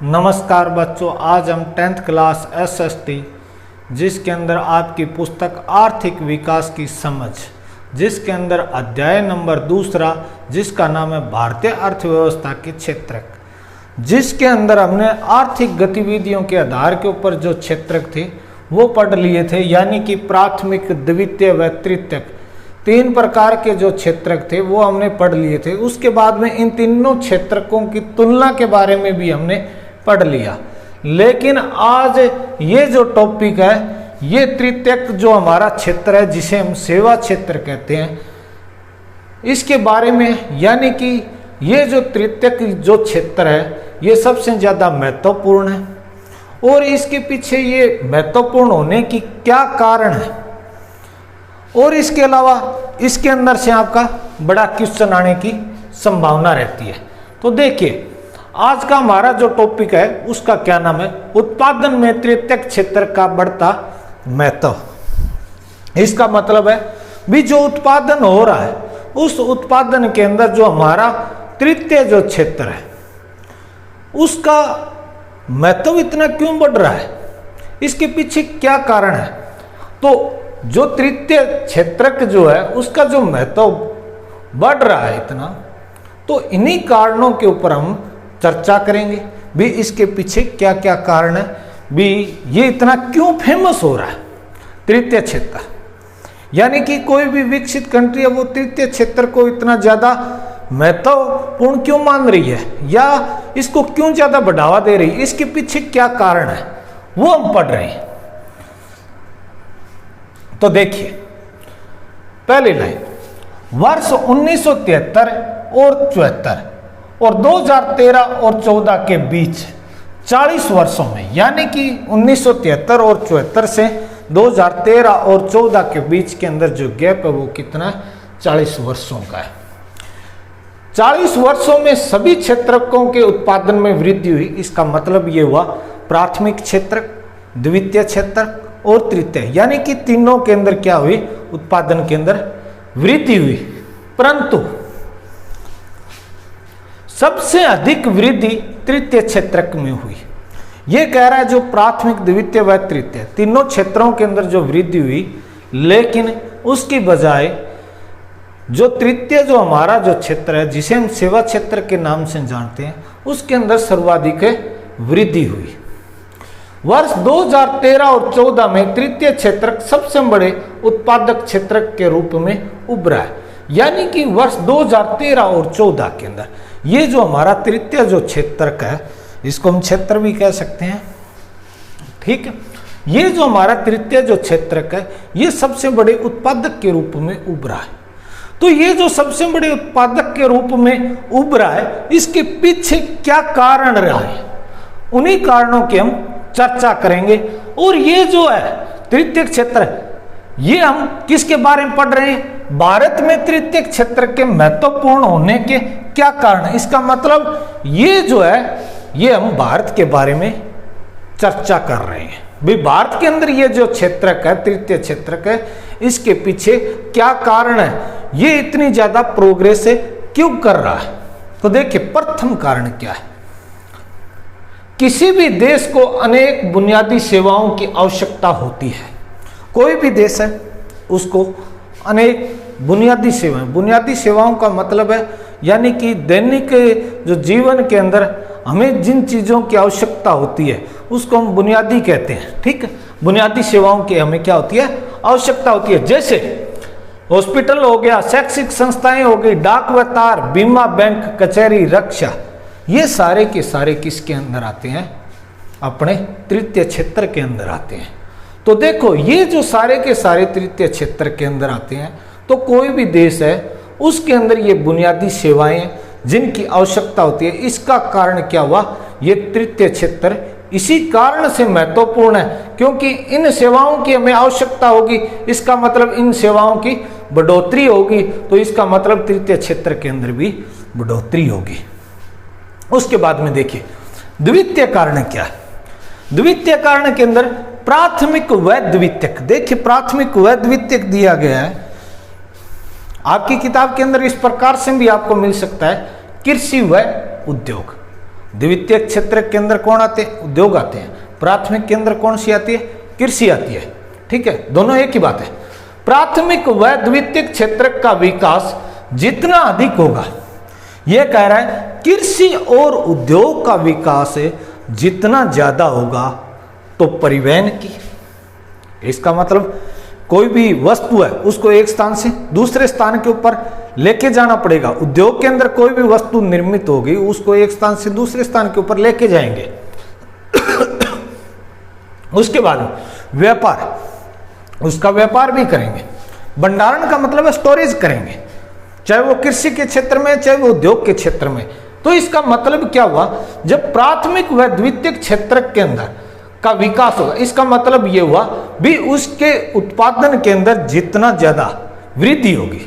नमस्कार बच्चों, आज हम 10th क्लास एसएसटी जिसके अंदर आपकी पुस्तक आर्थिक विकास की समझ, जिसके अंदर अध्याय नंबर 2 जिसका नाम है भारतीय अर्थव्यवस्था के क्षेत्रक, जिसके अंदर हमने आर्थिक गतिविधियों के आधार के ऊपर जो क्षेत्रक थे वो पढ़ लिए थे। यानी कि प्राथमिक, द्वितीय व तृतीयक 3 प्रकार के जो क्षेत्रक थे वो हमने पढ़ लिए थे। उसके बाद में इन तीनों क्षेत्रकों की तुलना के बारे में भी हमने पढ़ लिया। लेकिन आज ये जो टॉपिक है, ये तृतीयक जो हमारा क्षेत्र है जिसे हम सेवा क्षेत्र कहते हैं, इसके बारे में, यानी कि ये जो तृतीयक जो क्षेत्र है ये सबसे ज़्यादा महत्वपूर्ण है और इसके पीछे ये महत्वपूर्ण होने की क्या कारण है, और इसके अलावा इसके अंदर से आपका बड़ा क्वेश्चन आने की संभावना रहती है। तो देखिए, आज का हमारा जो टॉपिक है उसका क्या नाम है, उत्पादन में तृतीयक क्षेत्र का बढ़ता महत्व। इसका मतलब है भी जो उत्पादन हो रहा है उस उत्पादन के अंदर जो हमारा तृतीय जो क्षेत्र है उसका महत्व इतना क्यों बढ़ रहा है, इसके पीछे क्या कारण है। तो जो तृतीय क्षेत्रक जो है उसका जो महत्व बढ़ रहा है इतना, तो इन्हीं कारणों के ऊपर हम चर्चा करेंगे भी इसके पीछे क्या क्या कारण है, भी ये इतना क्यों फेमस हो रहा है तृतीय क्षेत्र। यानी कि कोई भी विकसित कंट्री है वो तृतीय क्षेत्र को इतना ज़्यादा महत्वपूर्ण क्यों मान रही है या इसको क्यों ज़्यादा बढ़ावा दे रही है, इसके पीछे क्या कारण है वो हम पढ़ रहे हैं। तो देखिए, पहली लाइन, वर्ष 1973 और 74 और 2013 और 14 के बीच 40 वर्षों में, यानी कि 1973 और 74 से 2013 और 14 के बीच के अंदर जो गैप है वो कितना है, 40 वर्षों का है। 40 वर्षों में सभी क्षेत्रकों के उत्पादन में वृद्धि हुई। इसका मतलब ये हुआ प्राथमिक क्षेत्रक, द्वितीय क्षेत्रक और तृतीय, यानी कि तीनों के अंदर क्या हुई, उत्पादन के अंदर वृद्धि हुई। परंतु सबसे अधिक वृद्धि तृतीय क्षेत्रक में हुई। यह कह रहा है जो प्राथमिक, द्वितीय व तृतीय तीनों क्षेत्रों के अंदर जो वृद्धि हुई, लेकिन उसकी बजाय जो तृतीय जो हमारा जो क्षेत्र है जिसे हम सेवा क्षेत्र के नाम से जानते हैं उसके अंदर सर्वाधिक वृद्धि हुई। वर्ष 2013 और 14 में तृतीय क्षेत्र सबसे बड़े उत्पादक क्षेत्र के रूप में उभरा है। यानी कि वर्ष 2013 और 14 के अंदर ये जो हमारा तृतीय जो क्षेत्र है, इसको हम क्षेत्र भी कह सकते हैं, ठीक है। ये जो हमारा तृतीय जो क्षेत्र है ये सबसे बड़े उत्पादक के रूप में उभरा है। तो ये जो सबसे बड़े उत्पादक के रूप में उभरा है, इसके पीछे क्या कारण रहा है, उन्हीं कारणों की हम चर्चा करेंगे। और ये जो है तृतीय क्षेत्र, ये हम किसके बारे में पढ़ रहे हैं, भारत में तृतीय क्षेत्र के महत्वपूर्ण होने के क्या कारण है। इसका मतलब ये जो है ये हम भारत के बारे में चर्चा कर रहे हैं भाई, भारत के अंदर ये जो क्षेत्रक है, तृतीय क्षेत्रक है, इसके पीछे क्या कारण है, ये इतनी ज्यादा प्रोग्रेस क्यों कर रहा है। तो देखिए, प्रथम कारण क्या है, किसी भी देश को अनेक बुनियादी सेवाओं की आवश्यकता होती है। कोई भी देश है उसको अनेक बुनियादी सेवाओं का मतलब है यानी कि दैनिक जो जीवन के अंदर हमें जिन चीज़ों की आवश्यकता होती है उसको हम बुनियादी कहते हैं, ठीक है। बुनियादी सेवाओं की हमें क्या होती है, आवश्यकता होती है। जैसे हॉस्पिटल हो गया, शैक्षिक संस्थाएं हो गई, डाक व तार, बीमा, बैंक, कचहरी, रक्षा, ये सारे के सारे किसके अंदर आते हैं, अपने तृतीय क्षेत्र के अंदर आते हैं। तो देखो, ये जो सारे के सारे तृतीय क्षेत्र के अंदर आते हैं, तो कोई भी देश है उसके अंदर ये बुनियादी सेवाएं जिनकी आवश्यकता होती है, इसका कारण क्या हुआ, ये तृतीय क्षेत्र इसी कारण से महत्वपूर्ण है, क्योंकि इन सेवाओं की हमें आवश्यकता होगी, इसका मतलब इन सेवाओं की बढ़ोतरी होगी, तो इसका मतलब तृतीय क्षेत्र के अंदर भी बढ़ोतरी होगी। उसके बाद में देखिए, द्वितीय कारण क्या है। द्वितीय कारण के अंदर प्राथमिक व द्वितीयक, देखिए प्राथमिक व द्वितीयक दिया गया है आपकी किताब के अंदर, इस प्रकार से भी आपको मिल सकता है, कृषि व उद्योग। द्वितीयक क्षेत्र के अंदर कौन आते हैं? उद्योग आते हैं। प्राथमिक के अंदर कौन सी आती है? कृषि आती है। ठीक है, दोनों एक ही बात है। प्राथमिक व द्वितीयक क्षेत्र का विकास जितना अधिक होगा, यह कह रहा है कृषि और उद्योग का विकास जितना ज्यादा होगा तो परिवहन की, इसका मतलब कोई भी वस्तु है उसको एक स्थान से दूसरे स्थान के ऊपर लेके जाना पड़ेगा। उद्योग के अंदर कोई भी वस्तु निर्मित होगी उसको एक स्थान से दूसरे स्थान के ऊपर लेके जाएंगे। उसके बाद व्यापार, उसका व्यापार भी करेंगे। भंडारण का मतलब है स्टोरेज करेंगे, चाहे वो कृषि के क्षेत्र में चाहे वो उद्योग के क्षेत्र में। तो इसका मतलब क्या हुआ, जब प्राथमिक व द्वितीयक क्षेत्र के अंदर का विकास होगा, इसका मतलब ये हुआ भी उसके उत्पादन के अंदर जितना ज्यादा वृद्धि होगी,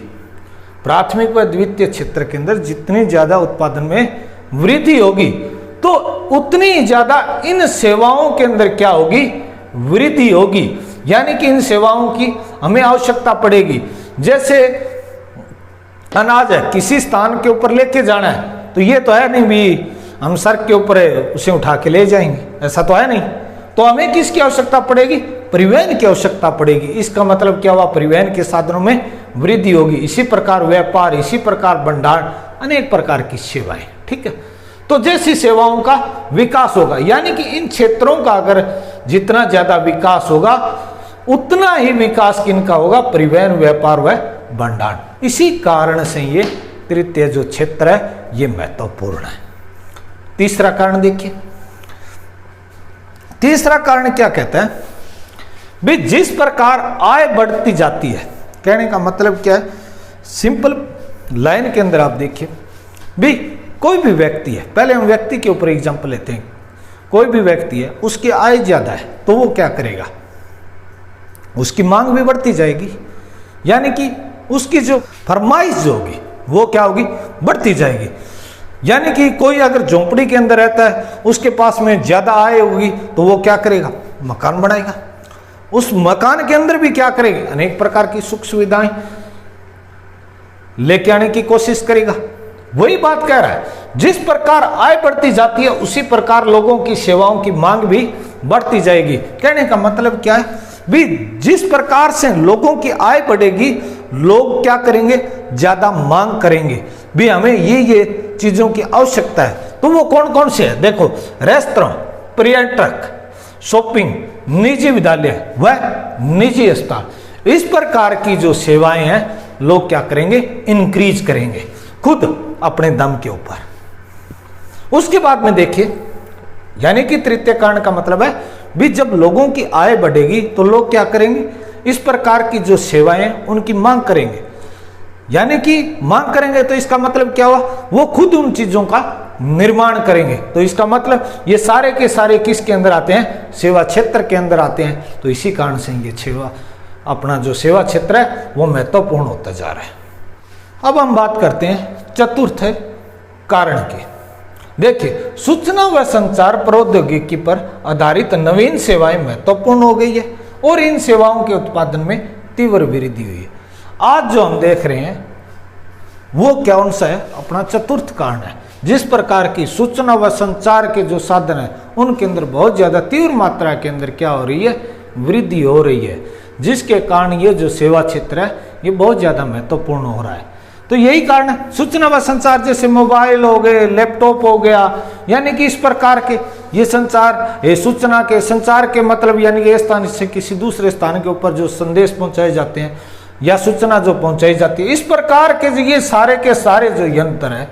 प्राथमिक व द्वितीय क्षेत्र के अंदर जितनी ज्यादा उत्पादन में वृद्धि होगी तो उतनी ज्यादा इन सेवाओं के अंदर क्या होगी? वृद्धि होगी। यानी कि इन सेवाओं की हमें आवश्यकता पड़ेगी। जैसे अनाज है, किसी स्थान के ऊपर लेके जाना है तो ये तो है नहीं भी हम सड़क के ऊपर उसे उठा के ले जाएंगे, ऐसा तो है नहीं। तो हमें किसकी आवश्यकता पड़ेगी? परिवहन की आवश्यकता पड़ेगी। इसका मतलब क्या हुआ? परिवहन के साधनों में वृद्धि होगी। इसी प्रकार व्यापार, इसी प्रकार भंडार, अनेक प्रकार की सेवाएं। ठीक है, तो जैसी सेवाओं का विकास होगा, यानी कि इन क्षेत्रों का अगर जितना ज्यादा विकास होगा उतना ही विकास किनका होगा? परिवहन, व्यापार व भंडार। इसी कारण से ये तृतीय जो क्षेत्र है ये महत्वपूर्ण है। तीसरा कारण देखिए, तीसरा कारण क्या कहता है? भी जिस प्रकार आय बढ़ती जाती है, कहने का मतलब क्या है? सिंपल लाइन के अंदर आप देखिए, भी कोई भी व्यक्ति है, पहले हम व्यक्ति के ऊपर एग्जांपल लेते हैं। कोई भी व्यक्ति है, उसकी आय ज्यादा है तो वो क्या करेगा? उसकी मांग भी बढ़ती जाएगी, यानी कि उसकी जो फरमाइश जो होगी वो क्या होगी? बढ़ती जाएगी। यानी कि कोई अगर झोंपड़ी के अंदर रहता है, उसके पास में ज्यादा आय होगी तो वो क्या करेगा? मकान बनाएगा। उस मकान के अंदर भी क्या करेगा? अनेक प्रकार की सुख सुविधाएं लेके आने की कोशिश करेगा। वही बात कह रहा है, जिस प्रकार आय बढ़ती जाती है उसी प्रकार लोगों की सेवाओं की मांग भी बढ़ती जाएगी। कहने का मतलब क्या है? भी जिस प्रकार से लोगों की आय बढ़ेगी, लोग क्या करेंगे? ज्यादा मांग करेंगे, भी हमें ये चीजों की आवश्यकता है। तो वो कौन कौन से है? देखो, रेस्तरां, पर्यटक, शॉपिंग, निजी विद्यालय व निजी अस्पताल, इस प्रकार की जो सेवाएं हैं लोग क्या करेंगे? इंक्रीज करेंगे खुद अपने दम के ऊपर। उसके बाद में देखिए, यानी कि तृतीय कारण का मतलब है भी जब लोगों की आय बढ़ेगी तो लोग क्या करेंगे? इस प्रकार की जो सेवाएं उनकी मांग करेंगे। यानी कि मांग करेंगे तो इसका मतलब क्या हुआ? वो खुद उन चीजों का निर्माण करेंगे। तो इसका मतलब ये सारे के सारे किसके अंदर आते हैं? सेवा क्षेत्र के अंदर आते हैं। तो इसी कारण से ये सेवा, अपना जो सेवा क्षेत्र है वो महत्वपूर्ण होता जा रहा है। अब हम बात करते हैं चतुर्थ कारण की। देखिए, सूचना व संचार प्रौद्योगिकी पर आधारित नवीन सेवाएं महत्वपूर्ण हो गई है और इन सेवाओं के उत्पादन में तीव्र वृद्धि हुई है। आज जो हम देख रहे हैं वो कौन सा है? अपना चतुर्थ कारण है। जिस प्रकार की सूचना व संचार के जो साधन है उनके अंदर बहुत ज्यादा तीव्र मात्रा के अंदर क्या हो रही है? वृद्धि हो रही है, जिसके कारण ये जो सेवा क्षेत्र है ये बहुत ज्यादा महत्वपूर्ण हो रहा है। तो यही कारण है, सूचना व संचार जैसे मोबाइल हो गए, लैपटॉप हो गया, यानी कि इस प्रकार के ये संचार, ये सूचना के संचार के मतलब यानी कि एक स्थान से किसी दूसरे स्थान के ऊपर जो संदेश पहुंचाए जाते हैं या सूचना जो पहुंचाई जाती है, इस प्रकार के ये सारे के सारे जो यंत्र है,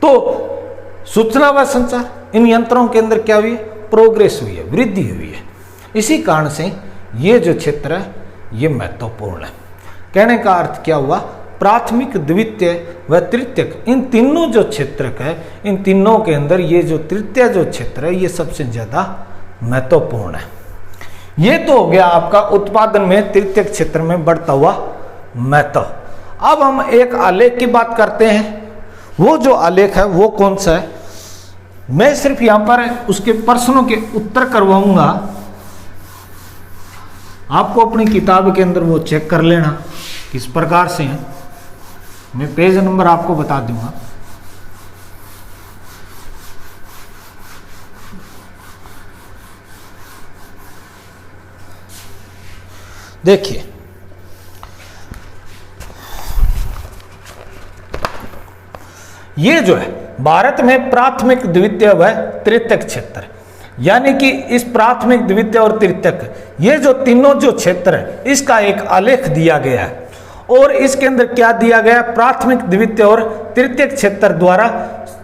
तो सूचना व संचार इन यंत्रों के अंदर क्या हुई है? प्रोग्रेस हुई है, वृद्धि हुई है। इसी कारण से ये जो क्षेत्र है ये महत्वपूर्ण है। कहने का अर्थ क्या हुआ? प्राथमिक, द्वितीय व तृतीयक, इन तीनों जो क्षेत्र है, इन तीनों के अंदर ये जो तृतीय जो क्षेत्र है ये सबसे ज्यादा महत्वपूर्ण है। ये तो हो गया आपका उत्पादन में तृतीयक क्षेत्र में बढ़ता हुआ महत्व। अब हम एक आलेख की बात करते हैं। वो जो आलेख है वो कौन सा है? मैं सिर्फ यहां पर उसके प्रश्नों के उत्तर करवाऊंगा, आपको अपनी किताब के अंदर वो चेक कर लेना किस प्रकार से है। मैं पेज नंबर आपको बता दूंगा। देखिए ये जो है भारत में प्राथमिक, द्वितीय व तृतीयक क्षेत्र, यानी कि इस प्राथमिक, द्वितीय और तृतीयक ये जो तीनों जो क्षेत्र है इसका एक आलेख दिया गया है। और इसके अंदर क्या दिया गया, प्राथमिक, द्वितीय और तृतीयक क्षेत्र द्वारा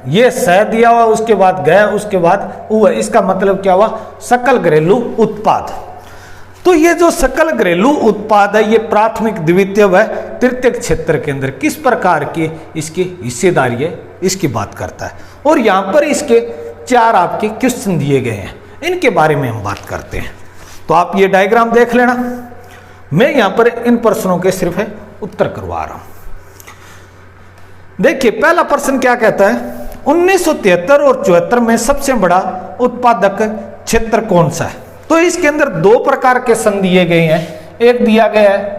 ये स दिया हुआ, उसके बाद गया, उसके बाद उ। इसका मतलब क्या हुआ, सकल घरेलू उत्पाद। तो ये जो सकल घरेलू उत्पाद है ये प्राथमिक, द्वितीय व तृतीयक क्षेत्र के अंदर किस प्रकार की इसकी हिस्सेदारी है इसकी बात करता है। और यहाँ पर इसके 4 आपके क्वेश्चन दिए गए हैं, इनके बारे में हम बात करते हैं। तो आप ये डायग्राम देख लेना, मैं यहाँ पर इन प्रश्नों के सिर्फ उत्तर करवा रहा हूं। देखिए पहला प्रश्न क्या कहता है, 1973 और 74 में सबसे बड़ा उत्पादक क्षेत्र कौन सा है। तो इसके अंदर 2 प्रकार के सन दिए गए हैं। एक दिया गया है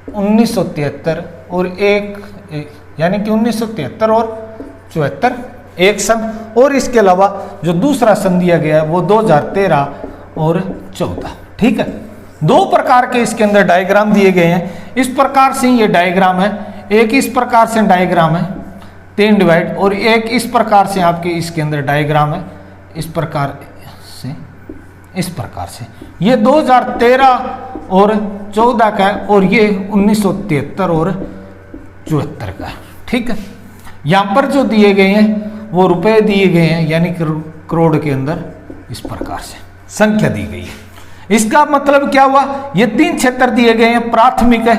1973 और एक, यानी कि 1973 और 74 एक सन, और इसके अलावा जो दूसरा सन दिया गया है वो 2013 और 14। ठीक है, 2 प्रकार के इसके अंदर डायग्राम दिए गए हैं। इस प्रकार से ये डायग्राम है, एक इस प्रकार से डायग्राम है 3 डिवाइड, और एक इस प्रकार से आपके इसके अंदर डायग्राम है इस प्रकार से, इस प्रकार से। ये 2013 और 14 का है और ये 1973 और 74 का है। ठीक है, यहाँ पर जो दिए गए हैं वो रुपए दिए गए हैं, यानी कि करोड़ के अंदर इस प्रकार से संख्या दी गई है। इसका मतलब क्या हुआ, ये 3 क्षेत्र दिए गए हैं, प्राथमिक है,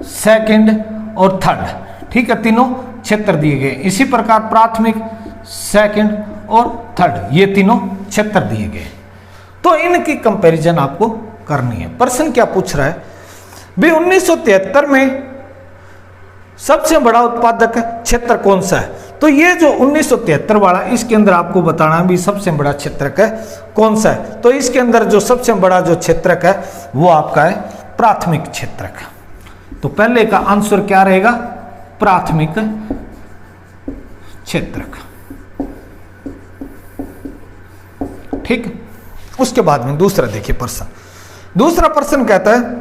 सेकंड और थर्ड। ठीक है, तीनों क्षेत्र दिए गए। इसी प्रकार प्राथमिक, सेकंड और थर्ड, ये तीनों क्षेत्र दिए गए। तो इनकी कंपैरिजन आपको करनी है। प्रश्न क्या पूछ रहा है भाई, 1973 में सबसे बड़ा उत्पादक क्षेत्र कौन सा है। तो ये जो 1973 वाला, इसके अंदर आपको बताना भी सबसे बड़ा क्षेत्रक है कौन सा है। तो इसके अंदर जो सबसे बड़ा जो क्षेत्रक है वो आपका है प्राथमिक क्षेत्रक। तो पहले का आंसर क्या रहेगा, प्राथमिक क्षेत्रक। ठीक, उसके बाद में दूसरा देखिए प्रश्न। दूसरा प्रश्न कहता है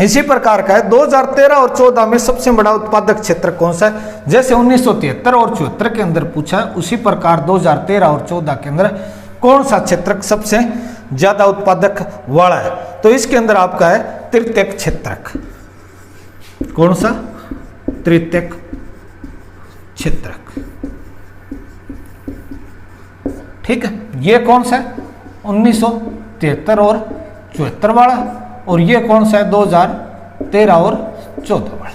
इसी प्रकार का है, 2013 और 14 में सबसे बड़ा उत्पादक क्षेत्र कौन सा है। जैसे 1973 और 74 के अंदर पूछा, उसी प्रकार 2013 और 14 के अंदर कौन सा क्षेत्र सबसे ज्यादा उत्पादक वाला है। तो इसके अंदर आपका है तृतीयक क्षेत्रक। कौन सा, तृतीयक क्षेत्रक। ठीक है, ये कौन सा है, 1973 और 74 वाला, और ये कौन सा है, 2013 और 14 वाला।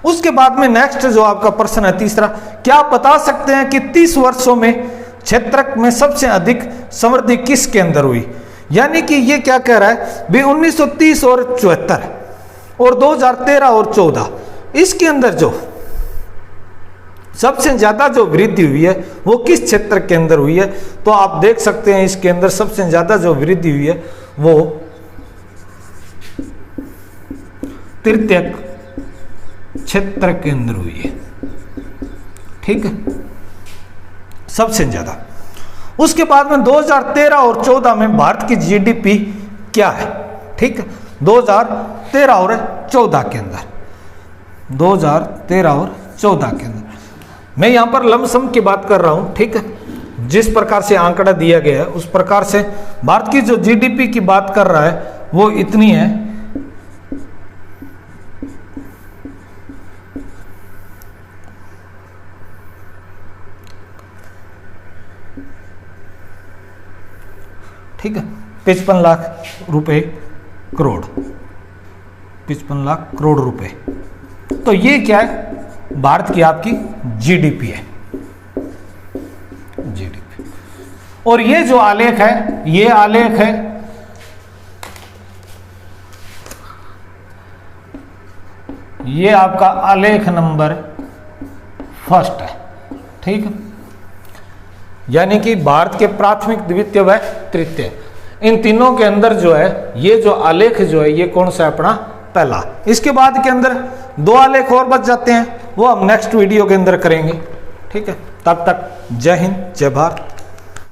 उसके बाद में नेक्स्ट जो आपका प्रश्न है तीसरा, क्या आप बता सकते हैं कि 30 वर्षों में क्षेत्रक में सबसे अधिक समृद्धि किसके अंदर हुई। यानी कि ये क्या कह रहा है भाई, 1930 और 74 और 2013 और 14, इसके अंदर जो सबसे ज्यादा जो वृद्धि हुई है वो किस क्षेत्र के अंदर हुई है। तो आप देख सकते हैं इसके अंदर सबसे ज्यादा जो वृद्धि हुई है वो तृतीयक क्षेत्र के अंदर हुई है। ठीक है, सबसे ज्यादा। उसके बाद में 2013 और 14 में भारत की जीडीपी क्या है। ठीक है, 2013 और 14 के अंदर, 2013 और 14 के अंदर मैं यहां पर लमसम की बात कर रहा हूं। ठीक है, जिस प्रकार से आंकड़ा दिया गया है उस प्रकार से भारत की जो जीडीपी की बात कर रहा है वो इतनी है, ठीक है, 55 लाख रुपए करोड़, 55 लाख करोड़ रुपए। तो ये क्या है, भारत की आपकी जीडीपी है, जीडीपी। और ये जो आलेख है, ये आलेख है ये आपका आलेख नंबर 1 है। ठीक है, यानी कि भारत के प्राथमिक, द्वितीय व तृतीय, इन तीनों के अंदर जो है ये जो आलेख जो है ये कौन सा है, अपना पहला। इसके बाद के अंदर 2 आलेख और बच जाते हैं, वो हम नेक्स्ट वीडियो के अंदर करेंगे। ठीक है, तब तक जय हिंद, जय भारत।